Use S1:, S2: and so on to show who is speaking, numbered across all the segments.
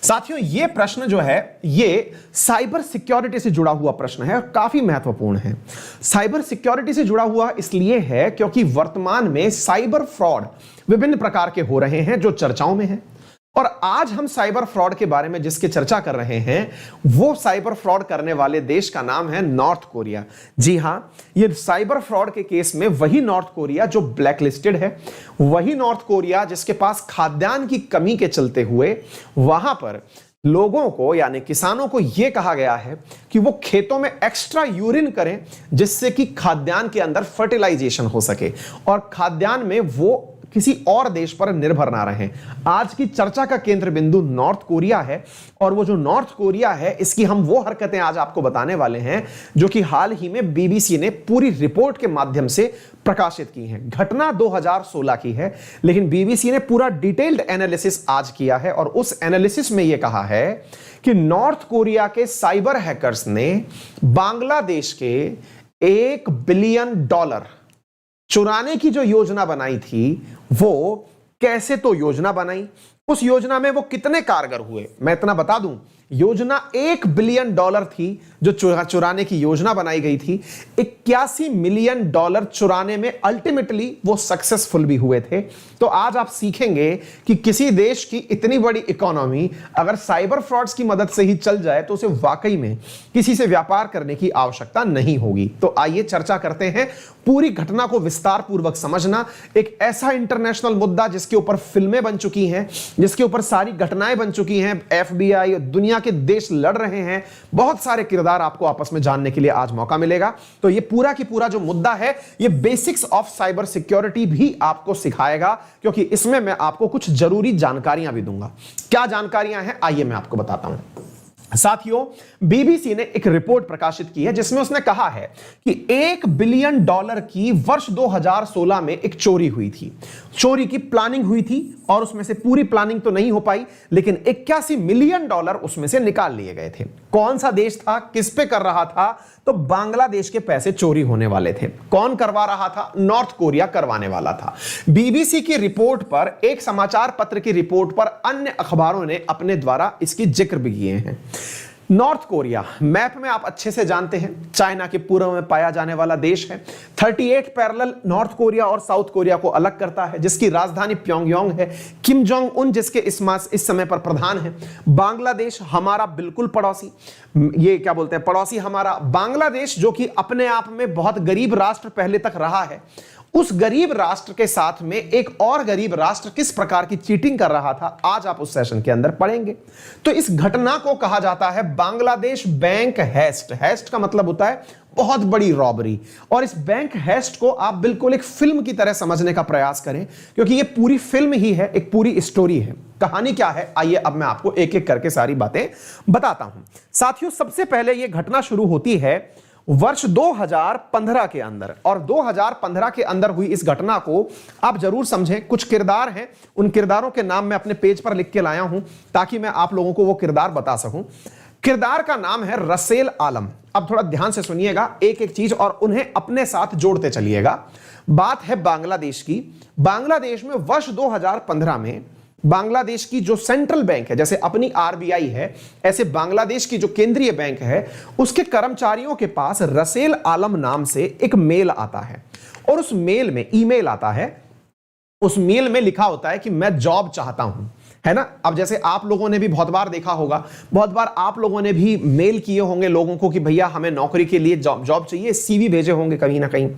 S1: साथियों, ये प्रश्न जो है ये साइबर सिक्योरिटी से जुड़ा हुआ प्रश्न है और काफी महत्वपूर्ण है। साइबर सिक्योरिटी से जुड़ा हुआ इसलिए है क्योंकि वर्तमान में साइबर फ्रॉड विभिन्न प्रकार के हो रहे हैं जो चर्चाओं में हैं। और आज हम साइबर फ्रॉड के बारे में जिसकी चर्चा कर रहे हैं वो साइबर फ्रॉड करने वाले देश का नाम है नॉर्थ कोरिया। जी हां, ये साइबर फ्रॉड के केस में वही नॉर्थ कोरिया जो ब्लैकलिस्टेड है, वही नॉर्थ कोरिया जिसके पास खाद्यान्न की कमी के चलते हुए वहां पर लोगों को यानी किसानों को यह कहा गया है कि वो खेतों में एक्स्ट्रा यूरिन करें जिससे कि खाद्यान्न के अंदर फर्टिलाइजेशन हो सके और खाद्यान्न में वो किसी और देश पर निर्भर ना रहें। आज की चर्चा का केंद्र बिंदु नॉर्थ कोरिया है और वो जो नॉर्थ कोरिया है इसकी हम वो हरकतें आज आपको बताने वाले हैं जो कि हाल ही में बीबीसी ने पूरी रिपोर्ट के माध्यम से प्रकाशित की हैं। घटना 2016 की है लेकिन बीबीसी ने पूरा डिटेल्ड एनालिसिस आज किया है और उस एनालिसिस में यह कहा है कि नॉर्थ कोरिया के साइबर हैकर्स ने बांग्लादेश के $1 बिलियन चुराने की जो योजना बनाई थी वो कैसे तो योजना बनाई, उस योजना में वो कितने कारगर हुए मैं इतना बता दूं। योजना $1 बिलियन थी जो चुराने की योजना बनाई गई थी। $81 मिलियन चुराने में अल्टीमेटली वो सक्सेसफुल भी हुए थे। तो आज आप सीखेंगे कि किसी देश की इतनी बड़ी इकोनॉमी अगर साइबर फ्रॉड्स की मदद से ही चल जाए तो उसे वाकई में किसी से व्यापार करने की आवश्यकता नहीं होगी। तो आइए चर्चा करते हैं पूरी घटना को विस्तार पूर्वक समझना। एक ऐसा इंटरनेशनल मुद्दा जिसके ऊपर फिल्में बन चुकी हैं, जिसके ऊपर सारी घटनाएं बन चुकी हैं, FBI दुनिया के देश लड़ रहे हैं, बहुत सारे किरदार आपको आपस में जानने के लिए आज मौका मिलेगा। तो ये पूरा की पूरा जो मुद्दा है ये बेसिक्स ऑफ साइबर सिक्योरिटी भी आपको सिखाएगा क्योंकि इसमें मैं आपको कुछ जरूरी जानकारियां भी दूंगा। क्या जानकारियां हैं आइए मैं आपको बताता हूं। साथियों, बीबीसी ने एक रिपोर्ट प्रकाशित की है जिसमें उसने कहा है कि $1 बिलियन की वर्ष 2016 में एक चोरी हुई थी। चोरी की प्लानिंग हुई थी और उसमें से पूरी प्लानिंग तो नहीं हो पाई लेकिन $81 मिलियन उसमें से निकाल लिए गए थे। कौन सा देश था, किस पे कर रहा था? तो बांग्लादेश के पैसे चोरी होने वाले थे। कौन करवा रहा था? नॉर्थ कोरिया करवाने वाला था। बीबीसी की रिपोर्ट पर, एक समाचार पत्र की रिपोर्ट पर अन्य अखबारों ने अपने द्वारा इसकी जिक्र भी किए हैं। नॉर्थ कोरिया मैप में आप अच्छे से जानते हैं चाइना के पूर्व में पाया जाने वाला देश है। 38 पैरेलल नॉर्थ कोरिया और साउथ कोरिया को अलग करता है जिसकी राजधानी प्योंगयांग है। किम जोंग उन जिसके इस समय पर प्रधान है। बांग्लादेश हमारा बिल्कुल पड़ोसी, ये क्या बोलते हैं, पड़ोसी हमारा बांग्लादेश जो कि अपने आप में बहुत गरीब राष्ट्र पहले तक रहा है। उस गरीब राष्ट्र के साथ में एक और गरीब राष्ट्र किस प्रकार की चीटिंग कर रहा था आज आप उस सेशन के अंदर पढ़ेंगे। तो इस घटना को कहा जाता है बांग्लादेश बैंक हेस्ट। हेस्ट का मतलब होता है बहुत बड़ी रॉबरी और इस बैंक हेस्ट को आप बिल्कुल एक फिल्म की तरह समझने का प्रयास करें क्योंकि ये पूरी फिल्म ही है, एक पूरी स्टोरी है। कहानी क्या है आइए अब मैं आपको एक एक करके सारी बातें बताता हूं। साथियों, सबसे पहले यह घटना शुरू होती है वर्ष 2015 के अंदर और 2015 के अंदर हुई इस घटना को आप जरूर समझें। कुछ किरदार हैं, उन किरदारों के नाम मैं अपने पेज पर लिख के लाया हूं ताकि मैं आप लोगों को वो किरदार बता सकूं। किरदार का नाम है रसेल आलम। अब थोड़ा ध्यान से सुनिएगा एक एक चीज और उन्हें अपने साथ जोड़ते चलिएगा। बात है बांग्लादेश की। बांग्लादेश में वर्ष 2015 में बांग्लादेश की जो सेंट्रल बैंक है, जैसे अपनी RBI है ऐसे बांग्लादेश की जो केंद्रीय बैंक है उसके कर्मचारियों के पास रसेल आलम नाम से एक मेल आता है और उस मेल में ईमेल आता है। उस मेल में लिखा होता है कि मैं जॉब चाहता हूं, है ना। अब जैसे आप लोगों ने भी बहुत बार देखा होगा, बहुत बार आप लोगों ने भी मेल किए होंगे लोगों को कि भैया हमें नौकरी के लिए जॉब चाहिए, CV भेजे होंगे कहीं ना कहीं।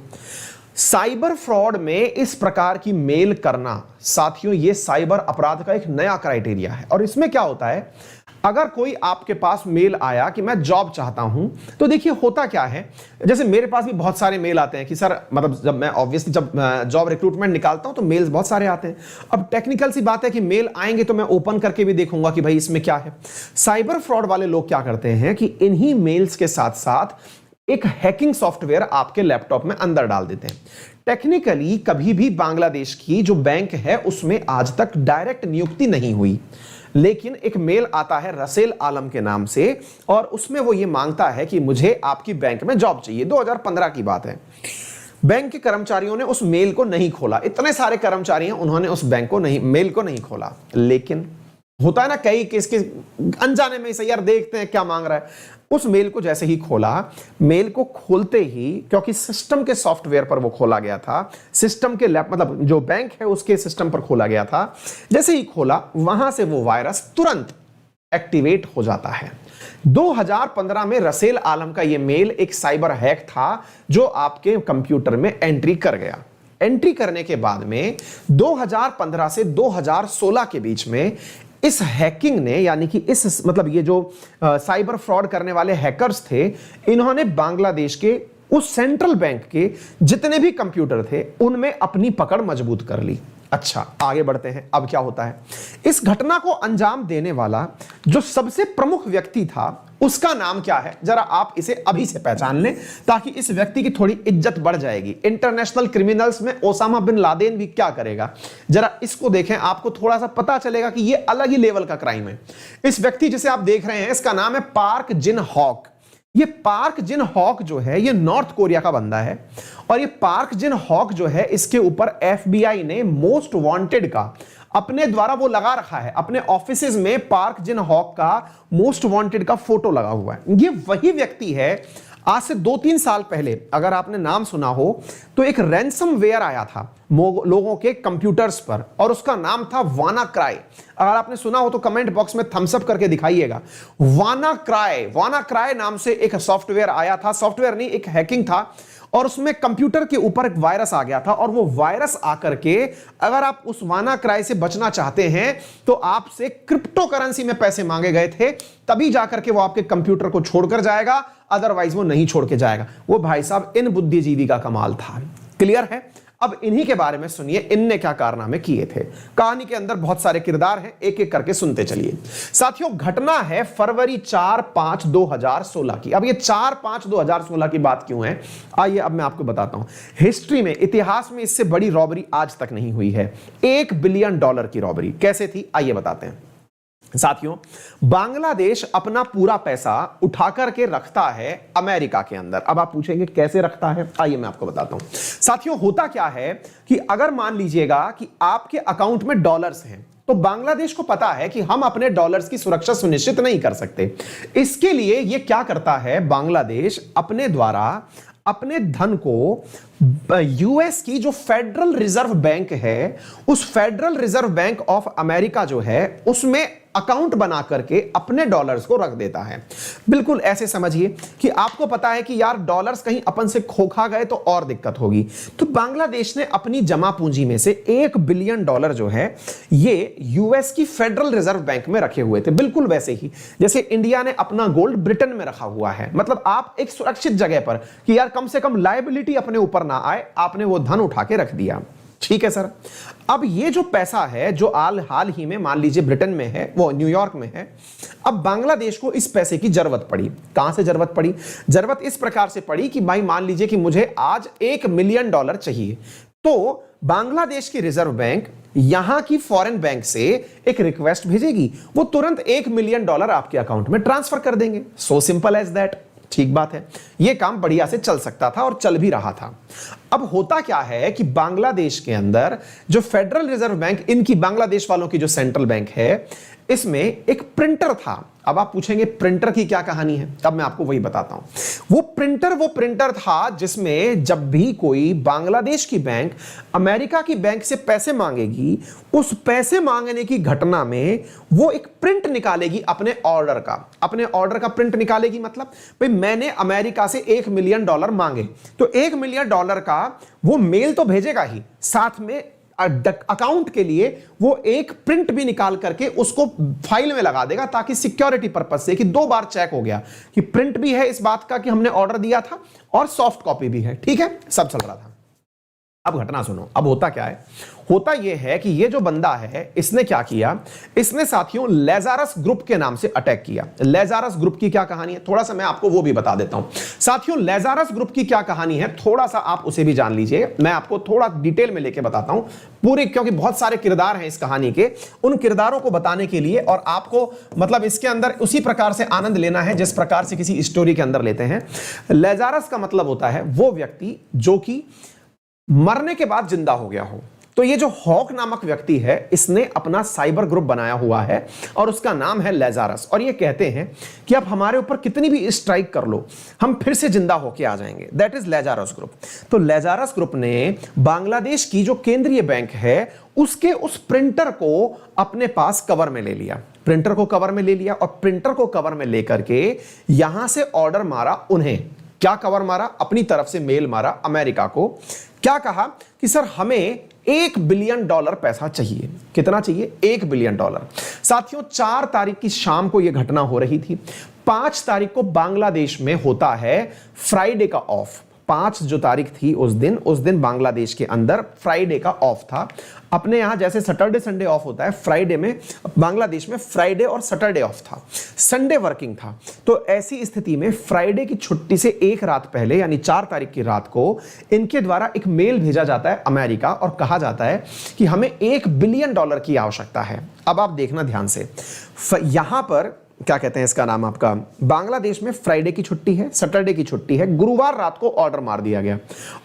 S1: साइबर फ्रॉड में इस प्रकार की मेल करना साथियों ये साइबर अपराध का एक नया क्राइटेरिया है। और इसमें क्या होता है, अगर कोई आपके पास मेल आया कि मैं जॉब चाहता हूं तो देखिए होता क्या है, जैसे मेरे पास भी बहुत सारे मेल आते हैं कि सर, मतलब जब मैं ऑब्वियसली जब जॉब रिक्रूटमेंट निकालता हूं तो मेल्स बहुत सारे आते हैं। अब टेक्निकल सी बात है कि मेल आएंगे तो मैं ओपन करके भी देखूंगा कि भाई इसमें क्या है। साइबर फ्रॉड वाले लोग क्या करते हैं कि इन्हीं मेल्स के साथ साथ एक हैकिंग सॉफ्टवेयर आपके लैपटॉप में अंदर डाल देते हैं। टेक्निकली कभी भी बांग्लादेश की जो बैंक है उसमें आज तक डायरेक्ट नियुक्ति नहीं हुई, लेकिन एक मेल आता है रसेल आलम के नाम से और उसमें वो ये मांगता है कि मुझे आपकी बैंक में जॉब चाहिए। 2015 की बात है। बैंक के कर्मचारियों ने उस मेल को नहीं खोला, इतने सारे कर्मचारी हैं, उन्होंने उस बैंक को नहीं, मेल को नहीं खोला। लेकिन होता है ना कई केस के अनजाने में से, यार देखते हैं क्या मांग रहा है। उस मेल को जैसे ही खोला, मेल को खोलते ही, क्योंकि सिस्टम के सॉफ्टवेयर पर वो खोला गया था, सिस्टम के लैप मतलब जो बैंक है उसके सिस्टम पर खोला गया था, जैसे ही खोला वहां से वो वायरस तुरंत एक्टिवेट हो जाता है। 2015 में रसेल आलम का ये मेल एक साइबर हैक था जो आपके कंप्यूटर में एंट्री कर गया। एंट्री करने के बाद में 2015 से 2016 के बीच में इस हैकिंग ने, यानी कि इस मतलब ये जो साइबर फ्रॉड करने वाले हैकर्स थे, इन्होंने बांग्लादेश के उस सेंट्रल बैंक के जितने भी कंप्यूटर थे उनमें अपनी पकड़ मजबूत कर ली। अच्छा, आगे बढ़ते हैं। अब क्या होता है, इस घटना को अंजाम देने वाला जो सबसे प्रमुख व्यक्ति था उसका नाम क्या है, जरा आप इसे अभी से पहचान लें ताकि इस व्यक्ति की थोड़ी इज्जत बढ़ जाएगी। इंटरनेशनल क्रिमिनल्स में ओसामा बिन लादेन भी क्या करेगा, जरा इसको देखें, आपको थोड़ा सा पता चलेगा कि यह अलग ही लेवल का क्राइम है। इस व्यक्ति जिसे आप देख रहे हैं इसका नाम है पार्क जिन हॉक। ये पार्क जिन हॉक जो है ये नॉर्थ कोरिया का बंदा है, और ये पार्क जिन हॉक जो है इसके ऊपर एफबीआई ने मोस्ट वांटेड का अपने द्वारा वो लगा रखा है। अपने ऑफिसेज में पार्क जिन हॉक का मोस्ट वांटेड का फोटो लगा हुआ है। ये वही व्यक्ति है, आज से 2-3 साल पहले अगर आपने नाम सुना हो तो एक रैंसमवेयर आया था लोगों के कंप्यूटर्स पर, और उसका नाम था वानाक्राई। अगर आपने सुना हो तो कमेंट बॉक्स में थम्स अप करके दिखाइएगा। वानाक्राई नाम से एक सॉफ्टवेयर आया था, सॉफ्टवेयर नहीं, एक हैकिंग था, और उसमें कंप्यूटर के ऊपर एक वायरस आ गया था, और वो वायरस आकर के अगर आप उस वानाक्राई से बचना चाहते हैं तो आपसे क्रिप्टो करेंसी में पैसे मांगे गए थे, तभी जाकर के वो आपके कंप्यूटर को छोड़कर जाएगा, अदरवाइज वो नहीं छोड़ के जाएगा। वो भाई साहब इन बुद्धिजीवी का कमाल था। क्लियर है? अब इन्हीं के बारे में सुनिए, इनने क्या कारनामे किए थे। कहानी के अंदर बहुत सारे किरदार हैं, एक एक करके सुनते चलिए। साथियों, घटना है फरवरी 4-5, 2016 की। अब ये 4-5, 2016 की बात क्यों है, आइए अब मैं आपको बताता हूं। हिस्ट्री में, इतिहास में इससे बड़ी रॉबरी आज तक नहीं हुई है। $1 बिलियन की रॉबरी कैसे थी, आइए बताते हैं। साथियों, बांग्लादेश अपना पूरा पैसा उठा करके रखता है अमेरिका के अंदर। अब आप पूछेंगे कैसे रखता है, आइए मैं आपको बताता हूं। साथियों, होता क्या है कि अगर मान लीजिएगा कि आपके अकाउंट में डॉलर्स हैं, तो बांग्लादेश को पता है कि हम अपने डॉलर्स की सुरक्षा सुनिश्चित नहीं कर सकते। इसके लिए यह क्या करता है, बांग्लादेश अपने द्वारा अपने धन को यूएस की जो फेडरल रिजर्व बैंक है, उस federal reserve bank of America जो है उसमें अकाउंट बना करके अपने डॉलर्स को रख देता है। बिल्कुल ऐसे समझिए कि आपको पता है कि यार डॉलर्स कहीं अपन से खो खा गए तो और दिक्कत होगी। तो बांग्लादेश ने अपनी जमा पूंजी में से $1 बिलियन जो है ये यूएस की फेडरल रिजर्व बैंक में रखे हुए थे। बिल्कुल वैसे ही जैसे इंडिया ने अपना गोल्ड ब्रिटेन में रखा हुआ है। मतलब आप एक सुरक्षित जगह पर कि यार कम से कम लायबिलिटी अपने ऊपर ना आए, आपने वो धन उठा के रख दिया। ठीक है सर। अब ये जो पैसा है जो हाल ही में मान लीजिए ब्रिटेन में है, वो न्यूयॉर्क में है, अब बांग्लादेश को इस पैसे की जरूरत पड़ी। कहां से जरूरत पड़ी? जरूरत इस प्रकार से पड़ी कि भाई मान लीजिए कि मुझे आज $1 मिलियन चाहिए, तो बांग्लादेश की रिजर्व बैंक यहां की फॉरेन बैंक से एक रिक्वेस्ट भेजेगी, वो तुरंत $1 मिलियन आपके अकाउंट में ट्रांसफर कर देंगे। So simple as that. ठीक बात है, यह काम बढ़िया से चल सकता था और चल भी रहा था। अब होता क्या है कि बांग्लादेश के अंदर जो फेडरल रिजर्व बैंक, इनकी बांग्लादेश वालों की जो सेंट्रल बैंक है, इसमें एक प्रिंटर था। अब आप पूछेंगे प्रिंटर की क्या कहानी है, तब मैं आपको वही बताता हूं। वो प्रिंटर था जिसमें जब भी कोई बांग्लादेश की बैंक अमेरिका की बैंक से पैसे मांगेगी, उस पैसे मांगने की घटना में वो एक प्रिंट निकालेगी अपने ऑर्डर का प्रिंट निकालेगी। मतलब भाई मैंने अमेरिका से $1 मिलियन मांगे, तो $1 मिलियन का वो मेल तो भेजेगा ही, साथ में अकाउंट के लिए वो एक प्रिंट भी निकाल करके उसको फाइल में लगा देगा, ताकि सिक्योरिटी पर्पस से कि 2 बार चेक हो गया कि प्रिंट भी है इस बात का कि हमने ऑर्डर दिया था और सॉफ्ट कॉपी भी है। ठीक है, सब चल रहा था। अब घटना सुनो। अब होता क्या है, होता यह है कि ये जो बंदा है इसने क्या किया, इसने साथियों लेज़ारस ग्रुप के नाम से अटैक किया। लेज़ारस ग्रुप की क्या कहानी है, थोड़ा सा मैं आपको वो भी बता देता हूं। साथियों, लेज़ारस ग्रुप की क्या कहानी है, थोड़ा सा आप उसे भी जान लीजिए। मैं आपको थोड़ा डिटेल में लेके बताता हूं पूरी, क्योंकि बहुत सारे किरदार हैं इस कहानी के। उन किरदारों को बताने के लिए और आपको मतलब इसके अंदर उसी प्रकार से आनंद लेना है जिस प्रकार से किसी स्टोरी के अंदर लेते हैं। लेज़ारस का मतलब होता है वो व्यक्ति जो कि मरने के बाद जिंदा हो गया हो। तो तो ये जो हॉक नामक व्यक्ति है, इसने अपना साइबर ग्रुप बनाया हुआ है और उसका नाम है लेजारस, और ये कहते हैं कि आप हमारे ऊपर कितनी भी स्ट्राइक कर लो, हम फिर से जिंदा होके आ जाएंगे। That is Lazarus group. तो लेजारस ग्रुप ने बांग्लादेश की जो केंद्रीय बैंक है उसके उस प्रिंटर को अपने पास कवर में ले लिया, प्रिंटर को कवर में ले लिया, और प्रिंटर को कवर में लेकर के यहां से ऑर्डर मारा उन्हें। क्या कवर मारा? अपनी तरफ से मेल मारा अमेरिका को। क्या कहा कि सर हमें $1 बिलियन पैसा चाहिए। कितना चाहिए? $1 बिलियन। साथियों 4 तारीख की शाम को यह घटना हो रही थी। 5 तारीख को बांग्लादेश में होता है फ्राइडे का ऑफ। 5 जो तारीख थी उस दिन बांग्लादेश के अंदर फ्राइडे का ऑफ था। अपने यहां जैसे सैटरडे संडे ऑफ होता है, फ्राइडे में बांग्लादेश में फ्राइडे और सैटरडे ऑफ था, संडे वर्किंग था। तो ऐसी स्थिति में फ्राइडे की छुट्टी से एक रात पहले यानी 4 तारीख की रात को इनके द्वारा एक मेल भेजा जाता है अमेरिका, और कहा जाता है कि हमें $1 बिलियन की आवश्यकता है। अब आप देखना ध्यान से, यहां पर क्या कहते हैं इसका नाम, आपका बांग्लादेश में फ्राइडे की छुट्टी है, सैटरडे की छुट्टी है, गुरुवार रात को ऑर्डर मार दिया गया।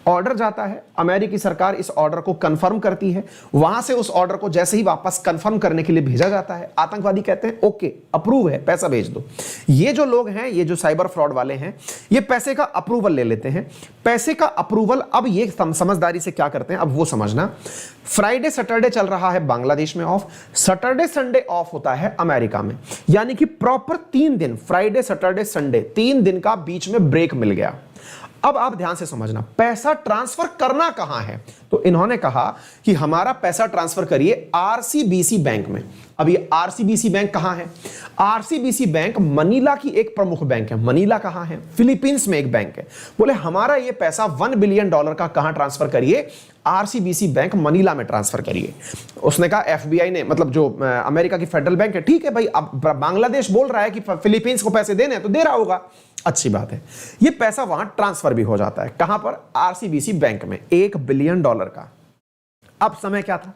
S1: ऑर्डर जाता है, अमेरिकी सरकार इस ऑर्डर को कंफर्म करती है, वहां से उस ऑर्डर को जैसे ही वापस कंफर्म करने के लिए भेजा जाता है, आतंकवादी कहते हैं ओके अप्रूव है, पैसा भेज दो। ये जो लोग हैं, ये जो साइबर फ्रॉड वाले हैं, ये पैसे का अप्रूवल ले लेते हैं। पैसे का अप्रूवल अब ये समझदारी से क्या करते हैं, अब वो समझना। फ्राइडे सैटरडे चल रहा है बांग्लादेश में ऑफ, सैटरडे संडे ऑफ होता है अमेरिका में, यानी कि प्रॉपर 3 दिन, फ्राइडे सैटरडे संडे 3 दिन का बीच में ब्रेक मिल गया। अब आप ध्यान से समझना, पैसा ट्रांसफर करना कहां है? तो इन्होंने कहा कि हमारा पैसा ट्रांसफर करिए आरसीबीसी बैंक में। अब ये आरसीबीसी बैंक कहां है? आरसीबीसी बैंक मनीला की एक प्रमुख बैंक है। मनीला कहां है? फिलीपींस में एक बैंक है। बोले हमारा ये पैसा $1 बिलियन का कहां ट्रांसफर करिए? आरसीबीसी बैंक मनीला में ट्रांसफर करिए। उसने कहा, एफबीआई ने, मतलब जो अमेरिका की फेडरल बैंक है, ठीक है भाई, अब बांग्लादेश बोल रहा है कि फिलीपींस को पैसे देने हैं तो दे रहा होगा, अच्छी बात है। ये पैसा वहां ट्रांसफर भी हो जाता है। कहां पर? आरसीबीसी बैंक में, $1 बिलियन का। अब समय क्या था?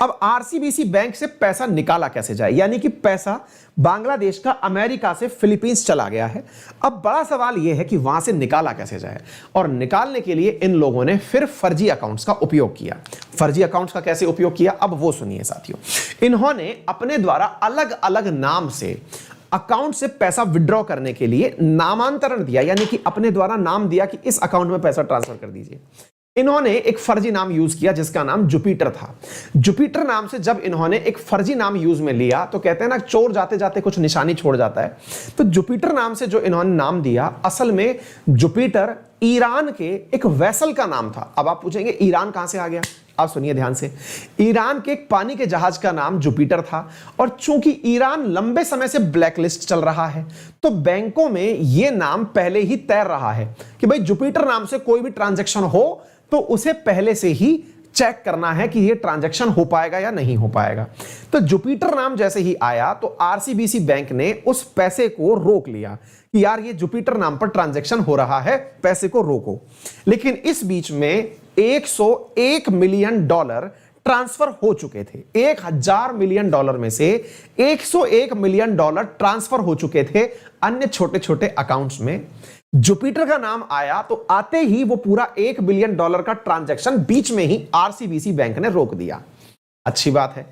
S1: अब आरसीबीसी बैंक से पैसा निकाला कैसे जाए, यानी कि पैसा बांग्लादेश का अमेरिका से फिलीपींस चला गया है। अब बड़ा सवाल यह है कि वहां से निकाला कैसे जाए, और निकालने के लिए इन लोगों ने फिर फर्जी अकाउंट्स का उपयोग किया। फर्जी अकाउंट्स का कैसे उपयोग किया, अब वो सुनिए साथियों। इन्होंने अपने द्वारा अलग अलग नाम से अकाउंट से पैसा विड्रॉ करने के लिए नामांतरण दिया, यानी कि अपने द्वारा नाम दिया कि इस अकाउंट में पैसा ट्रांसफर कर दीजिए। इन्होंने एक फर्जी नाम यूज किया जिसका नाम जुपिटर था। जुपिटर नाम से जब इन्होंने एक फर्जी नाम यूज में लिया, तो कहते हैं ना, चोर जाते जाते कुछ निशानी छोड़ जाता है। तो जुपिटर नाम से जो इन्होंने नाम दिया, असल में जुपिटर ईरान के एक वेसल का नाम था। अब आप पूछेंगे ईरान कहां से आ गया? आप सुनिए ध्यान से। ईरान के एक पानी के जहाज का नाम जुपिटर था, और चूंकि ईरान लंबे समय से ब्लैकलिस्ट चल रहा है, तो बैंकों में यह नाम पहले ही तैर रहा है कि भाई जुपिटर नाम से कोई भी ट्रांजैक्शन हो तो उसे पहले से ही चेक करना है कि यह ट्रांजैक्शन हो पाएगा या नहीं हो पाएगा। तो जुपिटर नाम जैसे ही आया तो आरसीबीसी बैंक ने उस पैसे को रोक लिया कि यार ये जुपिटर नाम पर ट्रांजैक्शन हो रहा है, पैसे को रोको। लेकिन इस बीच में $101 मिलियन ट्रांसफर हो चुके थे। $1000 मिलियन में से $101 मिलियन ट्रांसफर हो चुके थे अन्य छोटे छोटे अकाउंट्स में। जुपिटर का नाम आया तो आते ही वो पूरा $1 बिलियन का ट्रांजैक्शन बीच में ही आरसीबीसी बैंक ने रोक दिया। अच्छी बात है।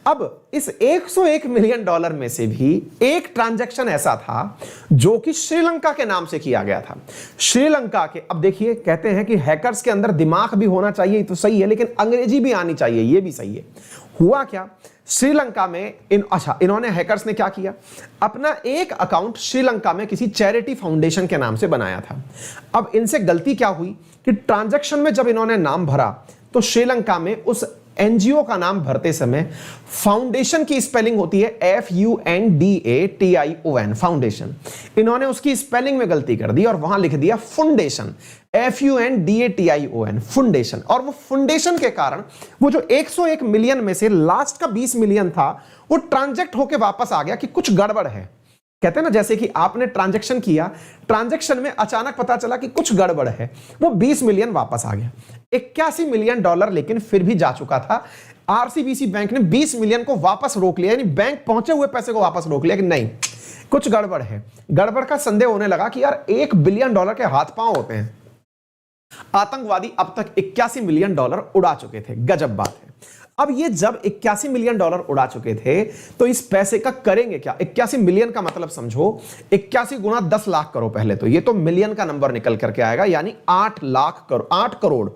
S1: अब इस $101 मिलियन में से भी एक ट्रांजैक्शन ऐसा था जो कि श्रीलंका के नाम से किया गया था। श्रीलंका के, अब देखिए, कहते हैं कि हैकर्स के अंदर दिमाग भी होना चाहिए, तो सही है, लेकिन अंग्रेजी भी आनी चाहिए, ये भी सही है। हुआ क्या, श्रीलंका में इन्होंने हैकर्स ने क्या किया, अपना एक अकाउंट श्रीलंका में किसी चैरिटी फाउंडेशन के नाम से बनाया था। अब इनसे गलती क्या हुई कि ट्रांजैक्शन में जब इन्होंने नाम भरा तो श्रीलंका में उस एनजीओ का नाम भरते समय फाउंडेशन की स्पेलिंग होती है FUNDATION, फाउंडेशन। इन्होंने उसकी स्पेलिंग में गलती कर दी और वहां लिख दिया फुंडेशन, FUNDATION, फुंडेशन। और वो फुंडेशन के कारण वो जो 101 मिलियन में से लास्ट का 20 मिलियन था वो ट्रांजैक्ट होके वापस आ गया कि कुछ गड़बड़ है। कहते हैं ना, जैसे कि आपने ट्रांजैक्शन किया, ट्रांजैक्शन में अचानक पता चला कि कुछ गड़बड़ है, वो 20 मिलियन वापस आ गया। $81 मिलियन लेकिन फिर भी जा चुका था। आरसीबीसी बैंक ने 20 मिलियन को वापस रोक लिया, यानी बैंक पहुंचे हुए पैसे को वापस रोक लिया कि नहीं, कुछ गड़बड़ है। गड़बड़ का संदेह होने लगा कि यार $1 बिलियन के हाथ पांव होते हैं। आतंकवादी अब तक $81 मिलियन उड़ा चुके थे। गजब बात है। अब ये जब 81 मिलियन डॉलर उड़ा चुके थे तो इस पैसे का करेंगे क्या? 81 मिलियन का मतलब समझो 81 गुना 10 लाख करो। पहले तो ये तो मिलियन का नंबर निकल करके आएगा, यानी 8 लाख करोड़, 8 करोड़,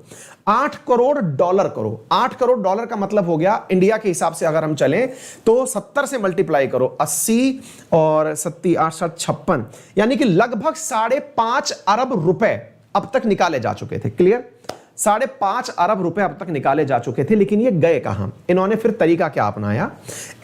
S1: 8 करोड़ डॉलर करो। 8 करोड़ डॉलर का मतलब हो गया इंडिया के हिसाब से अगर हम चलें तो 70 से मल्टीप्लाई करो, 80 और 70 8 7 56, यानी कि लगभग 5.5 अरब रुपए अब तक निकाले जा चुके थे। क्लियर? 5.5 अरब रुपए अब तक निकाले जा चुके थे, लेकिन ये गए कहां? इन्होंने फिर तरीका क्या अपनाया?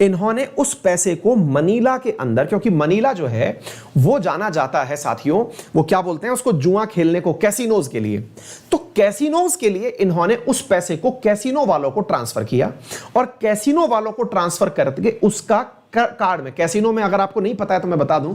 S1: इन्होंने उस पैसे को मनीला के अंदर, क्योंकि मनीला जो है वो जाना जाता है साथियों, वो क्या बोलते हैं उसको, जुआ खेलने को, कैसीनोज के लिए। तो कैसीनोज के लिए इन्होंने उस पैसे को कैसीनो वालों को ट्रांसफर किया, और कैसीनो वालों को ट्रांसफर करके उसका कार्ड में, कैसीनो में अगर आपको नहीं पता है तो मैं बता दूं,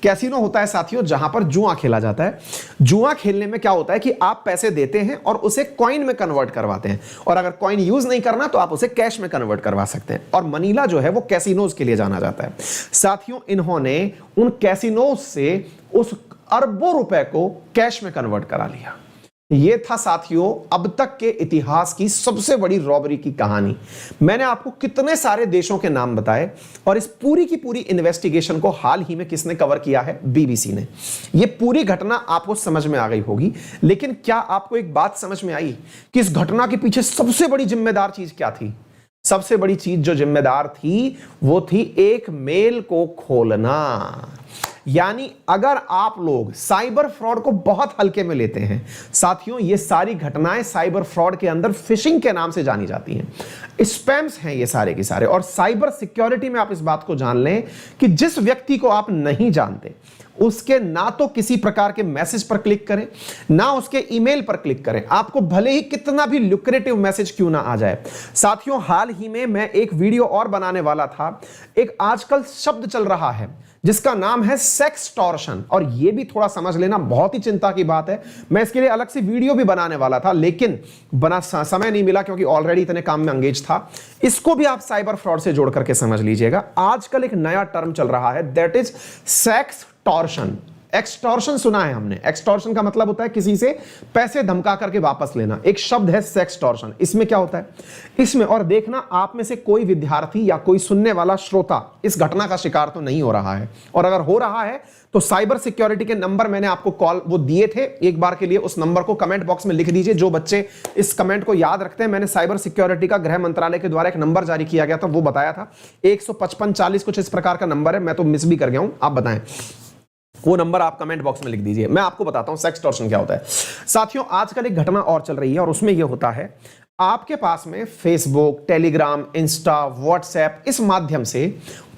S1: कैसीनो होता है साथियों जहां पर जुआ खेला जाता है। जुआ खेलने में क्या होता है कि आप पैसे देते हैं और उसे कॉइन में कन्वर्ट करवाते हैं, और अगर कॉइन यूज नहीं करना तो आप उसे कैश में कन्वर्ट करवा सकते हैं। और मनीला जो है वो कैसीनोज के लिए जाना जाता है। साथियों इन्होंने उन कैसीनोज से उस अरबों रुपए को कैश में कन्वर्ट करा लिया। यह था साथियों अब तक के इतिहास की सबसे बड़ी रॉबरी की कहानी। मैंने आपको कितने सारे देशों के नाम बताए, और इस पूरी की पूरी इन्वेस्टिगेशन को हाल ही में किसने कवर किया है? बीबीसी ने। यह पूरी घटना आपको समझ में आ गई होगी, लेकिन क्या आपको एक बात समझ में आई कि इस घटना के पीछे सबसे बड़ी जिम्मेदार चीज क्या थी? सबसे बड़ी चीज जो जिम्मेदार थी वो थी एक मेल को खोलना। यानी अगर आप लोग साइबर फ्रॉड को बहुत हल्के में लेते हैं साथियों, ये सारी घटनाएं साइबर फ्रॉड के अंदर फिशिंग के नाम से जानी जाती हैं। स्पैम्स हैं ये सारे के सारे। और साइबर सिक्योरिटी में आप इस बात को जान लें कि जिस व्यक्ति को आप नहीं जानते उसके ना तो किसी प्रकार के मैसेज पर क्लिक करें, ना उसके ईमेल पर क्लिक करें, आपको भले ही कितना भी लुक्रेटिव मैसेज क्यों ना आ जाए। साथियों हाल ही में मैं एक वीडियो और बनाने वाला था। एक आजकल शब्द चल रहा है जिसका नाम है सेक्सटॉर्शन, और यह भी थोड़ा समझ लेना बहुत ही चिंता की बात है। मैं इसके लिए अलग से वीडियो भी बनाने वाला था, लेकिन बना समय नहीं मिला क्योंकि ऑलरेडी इतने काम में एंगेज था। इसको भी आप साइबर फ्रॉड से जोड़ करके समझ लीजिएगा। आजकल एक नया टर्म चल रहा है, दैट इज सेक्सटॉर्शन। एक्सटॉर्शन सुना है हमने। एक्सटॉर्शन का मतलब होता है किसी से पैसे धमका करके वापस लेना। एक शब्द है सेक्सटॉर्शन। इसमें क्या होता है? इसमें, और देखना आप में से कोई विद्यार्थी या कोई सुनने वाला श्रोता इस घटना का शिकार तो नहीं हो रहा है, और अगर हो रहा है तो साइबर सिक्योरिटी के नंबर मैंने आपको कॉल वो दिए थे एक बार के लिए, उस नंबर को कमेंट बॉक्स में लिख दीजिए। जो बच्चे इस कमेंट को याद रखते हैं, मैंने साइबर सिक्योरिटी का गृह मंत्रालय के द्वारा एक नंबर जारी किया गया था, वो बताया था 15540 कुछ इस प्रकार का नंबर है, मैं तो मिस भी कर गया हूं, आप बताएं। वो नंबर आप कमेंट बॉक्स में लिख दीजिए। मैं आपको बताता हूं सेक्सटॉर्शन क्या होता है। साथियों आजकल एक घटना और चल रही है, और उसमें यह होता है आपके पास में फेसबुक, टेलीग्राम, इंस्टा, व्हाट्सएप, इस माध्यम से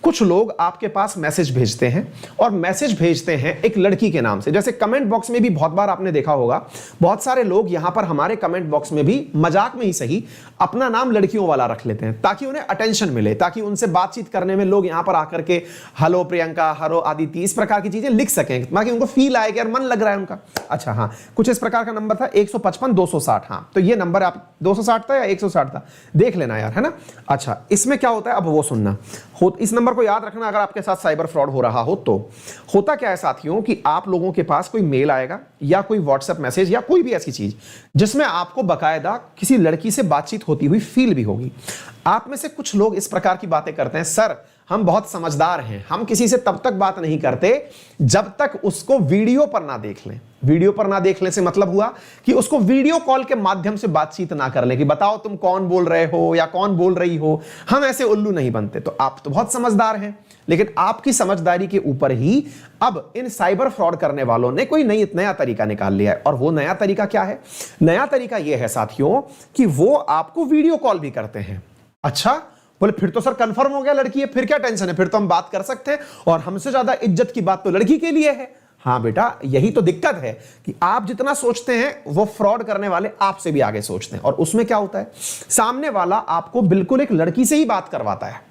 S1: कुछ लोग आपके पास मैसेज भेजते हैं, और मैसेज भेजते हैं एक लड़की के नाम से। जैसे कमेंट बॉक्स में भी बहुत बार आपने देखा होगा, बहुत सारे लोग यहां पर हमारे कमेंट बॉक्स में भी मजाक में ही सही अपना नाम लड़कियों वाला रख लेते हैं ताकि उन्हें अटेंशन मिले, ताकि उनसे बातचीत करने में लोग यहां पर आकर के हेलो प्रियंका, हेलो आदिति, इस प्रकार की चीजें लिख सकें, ताकि उनको फील आए कि यार मन लग रहा है उनका। अच्छा हाँ, कुछ इस प्रकार का नंबर था 155-260। हाँ, तो ये नंबर आप 260 था या 160 था, देख लेना यार, है ना। अच्छा, इसमें क्या होता है अब वो सुनना। इस नंबर को याद रखना अगर आपके साथ साइबर फ्रॉड हो रहा हो तो। होता क्या है साथियों कि आप लोगों के पास कोई मेल आएगा या कोई व्हाट्सएप मैसेज या कोई भी ऐसी चीज जिसमें आपको बकायदा किसी लड़की से बातचीत होती हुई फील भी होगी। आप में से कुछ लोग इस प्रकार की बातें करते हैं, सर हम बहुत समझदार हैं, हम किसी से तब तक बात नहीं करते जब तक उसको वीडियो पर ना देख लें। वीडियो पर ना देखने से मतलब हुआ कि उसको वीडियो कॉल के माध्यम से बातचीत ना कर ले कि बताओ तुम कौन बोल रहे हो या कौन बोल रही हो। हम ऐसे उल्लू नहीं बनते। तो आप तो बहुत समझदार हैं, लेकिन आपकी समझदारी के ऊपर ही अब इन साइबर फ्रॉड करने वालों ने कोई नया तरीका निकाल लिया है। और वो नया तरीका क्या है? नया तरीका यह है साथियों कि वो आपको वीडियो कॉल भी करते हैं। अच्छा, बोले फिर तो सर कंफर्म हो गया लड़की है, फिर क्या टेंशन है, फिर तो हम बात कर सकते हैं, और हमसे ज्यादा इज्जत की बात तो लड़की के लिए है। हाँ बेटा, यही तो दिक्कत है कि आप जितना सोचते हैं वो फ्रॉड करने वाले आपसे भी आगे सोचते हैं। और उसमें क्या होता है, सामने वाला आपको बिल्कुल एक लड़की से ही बात करवाता है,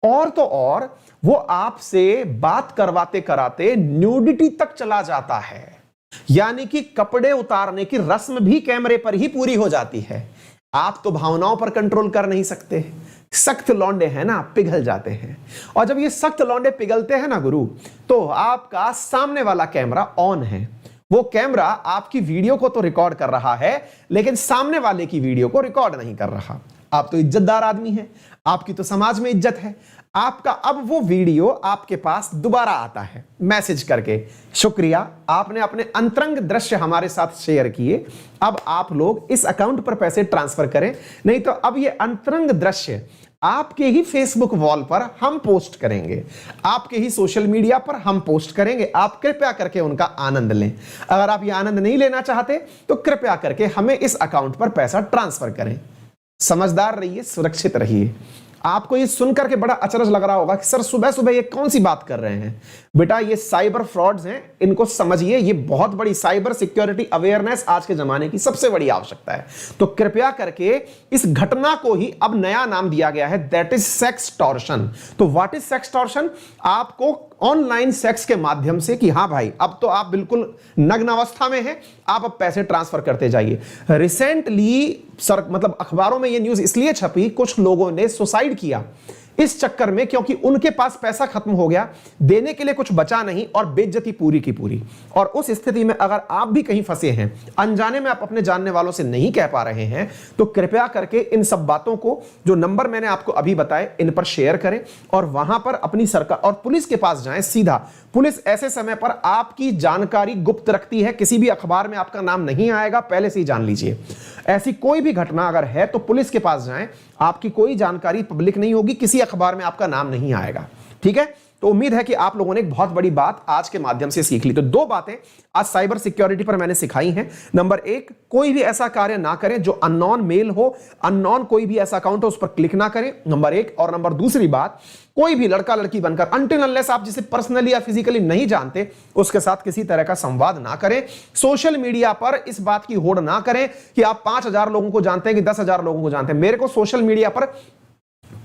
S1: और तो और वो आपसे बात करवाते कराते न्यूडिटी तक चला जाता है, यानी कि कपड़े उतारने की रस्म भी कैमरे पर ही पूरी हो जाती है। आप तो भावनाओं पर कंट्रोल कर नहीं सकते, सख्त लौंडे हैं ना, पिघल जाते हैं। और जब ये सख्त लौंडे पिघलते हैं ना गुरु, तो आपका सामने वाला कैमरा ऑन है। वो कैमरा आपकी वीडियो को तो रिकॉर्ड कर रहा है, लेकिन सामने वाले की वीडियो को रिकॉर्ड नहीं कर रहा। आप तो इज्जतदार आदमी हैं, आपकी तो समाज में इज्जत है। आपका अब वो वीडियो आपके पास दोबारा आता है मैसेज करके, शुक्रिया आपने अपने अंतरंग दृश्य हमारे साथ शेयर किए, अब आप लोग इस अकाउंट पर पैसे ट्रांसफर करें, नहीं तो अब ये अंतरंग दृश्य आपके ही फेसबुक वॉल पर हम पोस्ट करेंगे, आपके ही सोशल मीडिया पर हम पोस्ट करेंगे। आप कृपया करके उनका आनंद लें। अगर आप ये आनंद नहीं लेना चाहते तो कृपया करके हमें इस अकाउंट पर पैसा ट्रांसफर करें। समझदार रहिए, सुरक्षित रहिए। आपको ये सुनकर के बड़ा अचरज लग रहा होगा कि सर सुबह सुबह ये कौन सी बात कर रहे हैं। बेटा ये साइबर फ्रॉड्स हैं, इनको समझिए। ये बहुत बड़ी साइबर सिक्योरिटी अवेयरनेस आज के जमाने की सबसे बड़ी आवश्यकता है। तो कृपया करके इस घटना को ही अब नया नाम दिया गया है, दैट इज सेक्सटॉर्शन। तो व्हाट इज सेक्सटॉर्शन? आपको ऑनलाइन सेक्स के माध्यम से कि हाँ भाई अब तो आप बिल्कुल नग्न अवस्था में हैं, आप अब पैसे ट्रांसफर करते जाइए। रिसेंटली मतलब अखबारों में ये न्यूज इसलिए छपी, कुछ लोगों ने सुसाइड किया इस चक्कर में क्योंकि उनके पास पैसा खत्म हो गया, देने के लिए कुछ बचा नहीं और बेइज्जती पूरी की पूरी। और उस स्थिति में अगर आप भी कहीं फंसे हैं, अनजाने में आप अपने जानने वालों से नहीं कह पा रहे हैं, तो कृपया करके इन सब बातों को, जो नंबर मैंने आपको अभी बताए, इन पर शेयर करें और वहां पर अपनी सरकार और पुलिस के पास जाएं सीधा। पुलिस ऐसे समय पर आपकी जानकारी गुप्त रखती है, किसी भी अखबार में आपका नाम नहीं आएगा, पहले से ही जान लीजिए। ऐसी कोई भी घटना अगर है तो पुलिस के पास जाएं, आपकी कोई जानकारी पब्लिक नहीं होगी, किसी अखबार में आपका नाम नहीं आएगा। ठीक है, तो उम्मीद है कि आप लोगों ने एक बहुत बड़ी बात आज के माध्यम से सीख ली। तो दो बातें आज साइबर सिक्योरिटी पर मैंने सिखाई हैं। नंबर एक, कोई भी ऐसा कार्य ना करें जो अननोन मेल हो, अननोन कोई भी ऐसा अकाउंट हो उस पर क्लिक ना करें, नंबर एक। और नंबर दूसरी बात, कोई भी लड़का लड़की बनकर अनटिल अनलेस आप जिसे पर्सनली या फिजिकली नहीं जानते उसके साथ किसी तरह का संवाद ना करें। सोशल मीडिया पर इस बात की होड़ ना करें कि आप 5,000 लोगों को जानते हैं कि 10,000 लोगों को जानते हैं। मेरे को सोशल मीडिया पर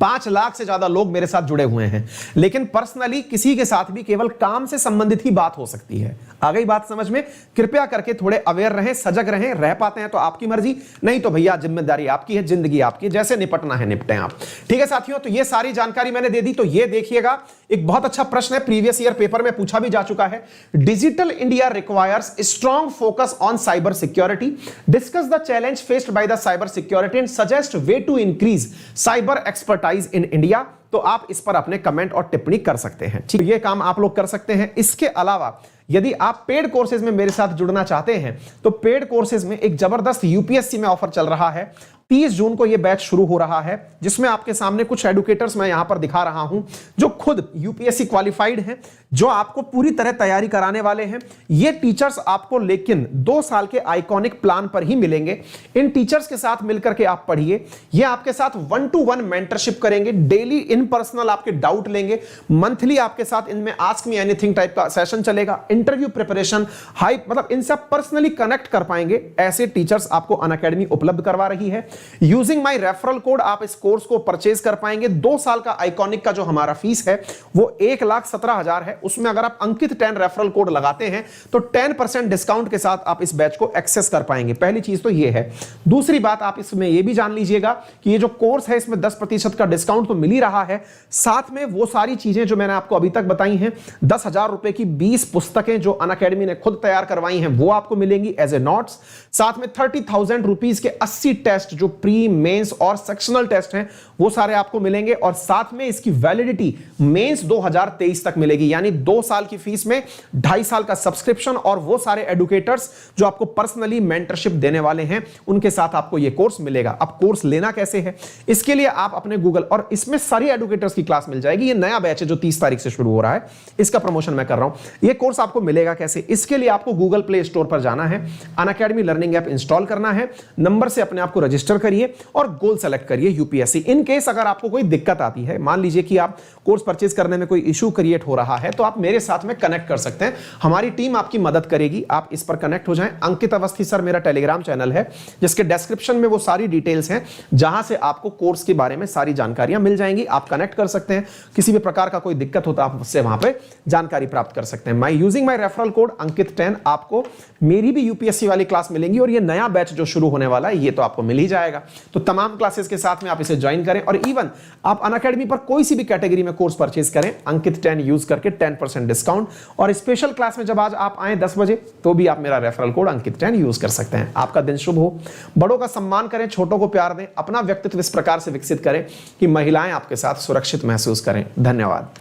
S1: 5 लाख से ज्यादा लोग मेरे साथ जुड़े हुए हैं, लेकिन पर्सनली किसी के साथ भी केवल काम से संबंधित ही बात हो सकती है। आ गई बात समझ में? कृपया करके थोड़े अवेयर रहें, सजग रहें। रह पाते हैं तो आपकी मर्जी, नहीं तो भैया जिम्मेदारी आपकी है, जिंदगी आपकी, जैसे निपटना है निपटें आप। ठीक है साथियों, तो ये सारी जानकारी मैंने दे दी। तो ये देखिएगा, एक बहुत अच्छा प्रश्न है, प्रीवियस ईयर पेपर में पूछा भी जा चुका है। Digital India requires strong focus on cyber security, discuss the challenge faced by the cyber security and suggest way to increase cyber expertise in India. तो आप इस पर अपने कमेंट और टिप्पणी कर सकते हैं। ठीक, ये काम आप लोग कर सकते हैं। इसके अलावा यदि आप पेड कोर्सेज में मेरे साथ जुड़ना चाहते हैं तो पेड कोर्सेज में एक जबरदस्त यूपीएससी में ऑफर चल रहा है। 30 जून को यह बैच शुरू हो रहा है, जिसमें आपके सामने कुछ एडुकेटर्स मैं यहां पर दिखा रहा हूं जो खुद यूपीएससी क्वालिफाइड हैं, जो आपको पूरी तरह तैयारी कराने वाले हैं। ये टीचर्स आपको लेकिन 2 साल के आइकॉनिक प्लान पर ही मिलेंगे। इन टीचर्स के साथ मिलकर के आप पढ़िए। ये आपके साथ 1-to-1 मेंटरशिप करेंगे, डेली इन पर्सनल आपके डाउट लेंगे, मंथली आपके साथ इनमें आस्क मी एनीथिंग टाइप का सेशन चलेगा, इंटरव्यू प्रिपरेशन, हाई मतलब इनसे आप पर्सनली कनेक्ट कर पाएंगे। ऐसे टीचर्स आपको अनअकैडमी उपलब्ध करवा रही है। यूजिंग माय रेफरल कोड आप इस कोर्स को परचेज कर पाएंगे। 2 साल का आइकॉनिक का जो हमारा फीस है वो 1,17,000 है। उसमें अगर आप अंकित 10 रेफरल कोड लगाते हैं तो 10% डिस्काउंट के साथ आप इस बैच को एक्सेस कर पाएंगे। पहली चीज तो ये है। दूसरी बात, आप इसमें यह भी जान लीजिएगा कि ये जो कोर्स है इसमें 10% का डिस्काउंट तो मिल ही रहा है, साथ में वो सारी चीजें जो मैंने आपको अभी तक बताई हैं, 10,000 रुपए की 20 पुस्तकें जो अनअकैडमी ने खुद तैयार करवाई हैं वो आपको मिलेंगी एज ए नोट्स। साथ में 30,000 रुपीज के 80 टेस्ट जो प्री, मेंस और सेक्शनल टेस्ट हैं वो सारे आपको मिलेंगे। और साथ में इसकी वैलिडिटी मेंस 2023 तक मिलेगी, यानी 2 साल की फीस में 2.5 साल का सब्सक्रिप्शन और वो सारे एडुकेटर्स जो आपको पर्सनली मेंटरशिप देने वाले हैं उनके साथ आपको ये कोर्स मिलेगा। अब कोर्स लेना कैसे है, इसके लिए आप अपने गूगल, और इसमें सारी एडुकेटर्स की क्लास मिल जाएगी। ये नया बैच है जो 30 तारीख से शुरू हो रहा है, इसका प्रमोशन मैं कर रहा हूं। ये कोर्स आपको मिलेगा कैसे, इसके लिए आपको गूगल प्ले स्टोर पर जाना है, अनअकैडमी लर्निंग ऐप इंस्टॉल करना है, नंबर से अपने आप को रजिस्टर करिए और गोल सेलेक्ट करिए यूपीएससी। इन केस अगर आपको कोई दिक्कत आती है, मान लीजिए कि आप कोर्स परचेज करने में कोई इशू क्रिएट हो रहा है, तो आप मेरे साथ में कनेक्ट कर सकते हैं, हमारी टीम आपकी मदद करेगी। आप इस पर कनेक्ट हो जाएं। अंकित अवस्थी सर मेरा टेलीग्राम चैनल है, जिसके डिस्क्रिप्शन में वो सारी डिटेल्स हैं, जहां से आपको कोर्स के बारे में सारी जानकारियां मिल जाएंगी। आप कनेक्ट कर सकते हैं, किसी भी प्रकार का कोई दिक्कत होता है आप उससे वहां पे जानकारी प्राप्त कर सकते हैं। My using using my referral code Ankit 10 आपको मेरी भी यूपीएससी वाली क्लास मिलेंगी, और ये नया बैच जो शुरू होने वाला है ये तो आपको मिल ही जाएगा। तो तमाम क्लासेस के साथ में आप इसे ज्वाइन करें, और इवन आप अनअकैडमी पर कोई सी भी कैटेगरी में कोर्स परचेज करें अंकित 10 यूज करके 10% डिस्काउंट। और स्पेशल क्लास में जब आज आप आए 10 बजे तो भी आप मेरा रेफरल कोड अंकित 10 यूज कर सकते हैं। आपका दिन शुभ हो। बड़ों का सम्मान करें, छोटों को प्यार दें, अपना व्यक्तित्व इस प्रकार से विकसित करें कि महिलाएं आपके साथ सुरक्षित महसूस करें। धन्यवाद।